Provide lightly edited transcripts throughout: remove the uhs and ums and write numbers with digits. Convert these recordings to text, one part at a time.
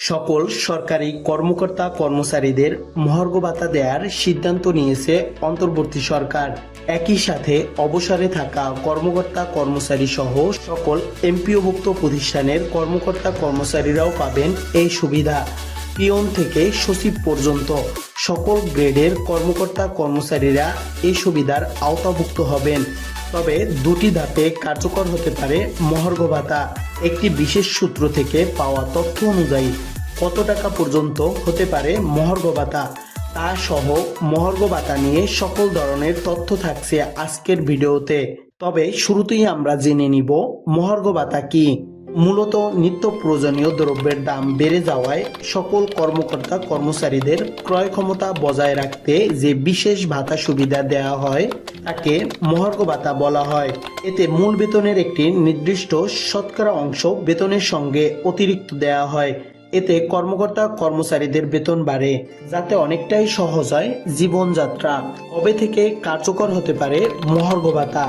সকল সরকারি কর্মকর্তা কর্মচারীদের মহার্ঘ ভাতা দেওয়ার সিদ্ধান্ত নিয়েছে অন্তর্বর্তী সরকার। একই সাথে অবসরে থাকা কর্মকর্তা কর্মচারী সহ সকল এমপিওভুক্ত প্রতিষ্ঠানের কর্মকর্তা কর্মচারীরাও পাবেন এই সুবিধা। পিয়ন থেকে সচিব পর্যন্ত সকল গ্রেডের কর্মকর্তা কর্মচারীরা এই সুবিধার আওতাভুক্ত হবেন। তবে দুটি ধাপে কার্যকর হতে পারে মহার্ঘ ভাতা। একটি বিশেষ সূত্র থেকে পাওয়া তথ্য অনুযায়ী কত টাকা পর্যন্ত হতে পারে মহার্ঘ ভাতা তা সহ মহার্ঘ ভাতা নিয়ে সকল ধরনের তথ্য থাকছে আজকের ভিডিওতে। তবে শুরুতেই আমরা জেনে নিব মহার্ঘ ভাতা কি। মূলত নিত্য প্রয়োজনীয় দ্রব্যের দাম বেড়ে যাওয়ায় সকল কর্মকর্তা কর্মচারীদের ক্রয় ক্ষমতা বজায় রাখতে যে বিশেষ ভাতা সুবিধা দেওয়া হয় তাকে মহার্ঘ ভাতা বলা হয়। এতে মূল বেতনের একটি নির্দিষ্ট শতকরা অংশ বেতনের সঙ্গে অতিরিক্ত দেওয়া হয়। এতে কর্মকর্তা কর্মচারীদের বেতন বাড়ে, যাতে অনেকটাই সহজ হয় জীবনযাত্রা। কবে থেকে কার্যকর হতে পারে মহার্ঘ ভাতা?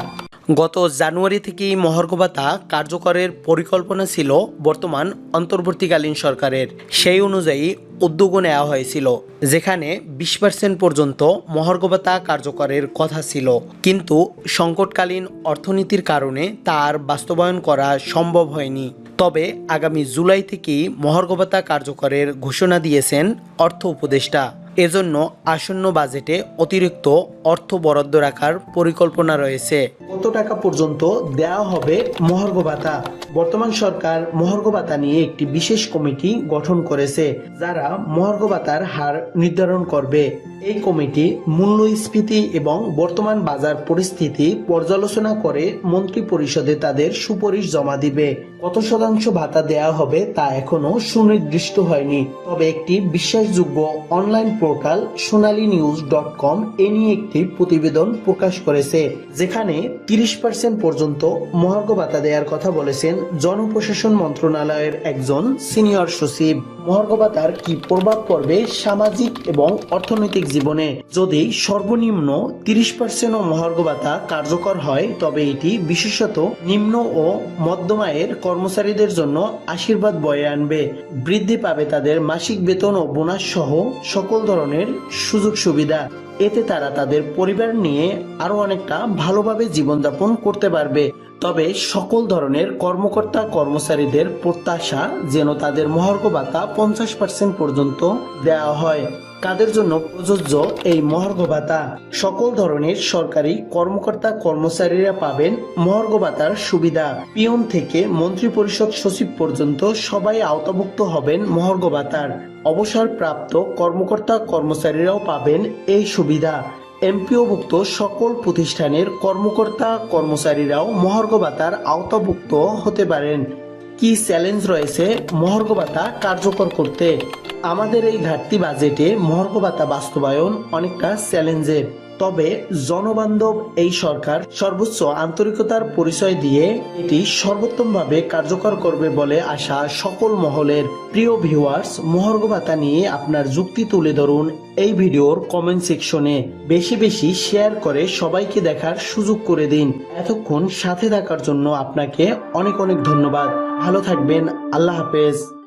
গত জানুয়ারি থেকেই মহার্ঘ ভাতা কার্যকরের পরিকল্পনা ছিল বর্তমান অন্তর্বর্তীকালীন সরকারের। সেই অনুযায়ী উদ্যোগও নেওয়া হয়েছিল, যেখানে 20% পর্যন্ত মহার্ঘ ভাতা কার্যকরের কথা ছিল, কিন্তু সংকটকালীন অর্থনীতির কারণে তার বাস্তবায়ন করা সম্ভব হয়নি। তবে আগামী জুলাই থেকেই মহার্ঘ ভাতা কার্যকরের ঘোষণা দিয়েছেন অর্থ উপদেষ্টা। এজন্য আসন্ন বাজেটে অতিরিক্ত অর্থ বরাদ্দ রাখার পরিকল্পনা রয়েছে। কত টাকা পর্যন্ত দেওয়া হবে মহার্ঘ ভাতা? বর্তমান সরকার মহার্ঘ ভাতা নিয়ে একটি বিশেষ কমিটি গঠন করেছে, যারা মহার্ঘ ভাতার হার নির্ধারণ করবে। এই কমিটি মূল্যস্ফীতি এবং বর্তমান বাজার পরিস্থিতি পর্যালোচনা করে মন্ত্রী পরিষদে তাদের সুপারিশ জমা দিবে। কত শতাংশ ভাতা দেওয়া হবে তা এখনো সুনির্দিষ্ট হয়নি। তবে একটি বিশ্বাসযোগ্য অনলাইন পোর্টাল sonalynews.com এ নিয়ে একটি প্রতিবেদন প্রকাশ করেছে, যেখানে 30% পর্যন্ত মহার্ঘ ভাতা দেওয়ার কথা বলেছেন জনপ্রশাসন মন্ত্রণালয়ের একজন সিনিয়র সচিব। মহার্ঘ ভাতার কি প্রভাব পড়বে সামাজিক এবং অর্থনৈতিক জীবনে? যদি সর্বনিম্ন 30% মহার্ঘ ভাতা কার্যকর হয়, তবে এটি বিশেষত নিম্ন ও মধ্যম আয়ের কর্মচারীদের জন্য আশীর্বাদ বয়ে আনবে। বৃদ্ধি পাবে তাদের মাসিক বেতন ও বোনাস সহ সকল ধরনের সুযোগ সুবিধা। এতে তারা তাদের পরিবার নিয়ে আরো অনেকটা ভালোভাবে জীবনযাপন করতে পারবে। তবে সকল ধরনের কর্মকর্তা কর্মচারীদের প্রত্যাশা যেন তাদের মহার্ঘ ভাতা 50% পর্যন্ত দেওয়া হয়। কাদের জন্য প্রযোজ্য এই মহার্ঘ ভাতা? সকল ধরনের সরকারি কর্মকর্তা কর্মচারীরা পাবেন মহার্ঘ ভাতার সুবিধা। পিয়ন থেকে মন্ত্রী পরিষদ সচিব পর্যন্ত সবাই আওতাভুক্ত হবেন মহার্ঘ ভাতার। অবসরপ্রাপ্ত কর্মকর্তা কর্মচারীরাও পাবেন এই সুবিধা। এমপিওভুক্ত সকল প্রতিষ্ঠানের কর্মকর্তা কর্মচারীরাও মহার্ঘ ভাতার আওতাভুক্ত হতে পারেন। কি চ্যালেঞ্জ রয়েছে মহার্ঘ ভাতা কার্যকর করতে? আমাদের এই ঘাটতি বাজেটে মহার্ঘ ভাতা বাস্তবায়ন অনেকটা চ্যালেঞ্জের। তবে জনবান্ধব এই সরকার সর্বোচ্চ আন্তরিকতার পরিচয় দিয়ে এটি সর্বোত্তমভাবে কার্যকর করবে বলে আশা সকল মহলের। প্রিয় ভিউয়ার্স, মহার্ঘ ভাতা নিয়ে আপনার যুক্তি তুলে ধরুন এই ভিডিওর কমেন্ট সেকশনে। বেশি বেশি শেয়ার করে সবাইকে দেখার সুযোগ করে দিন। এতক্ষণ সাথে থাকার জন্য আপনাকে অনেক অনেক ধন্যবাদ। ভালো থাকবেন। আল্লাহ হাফেজ।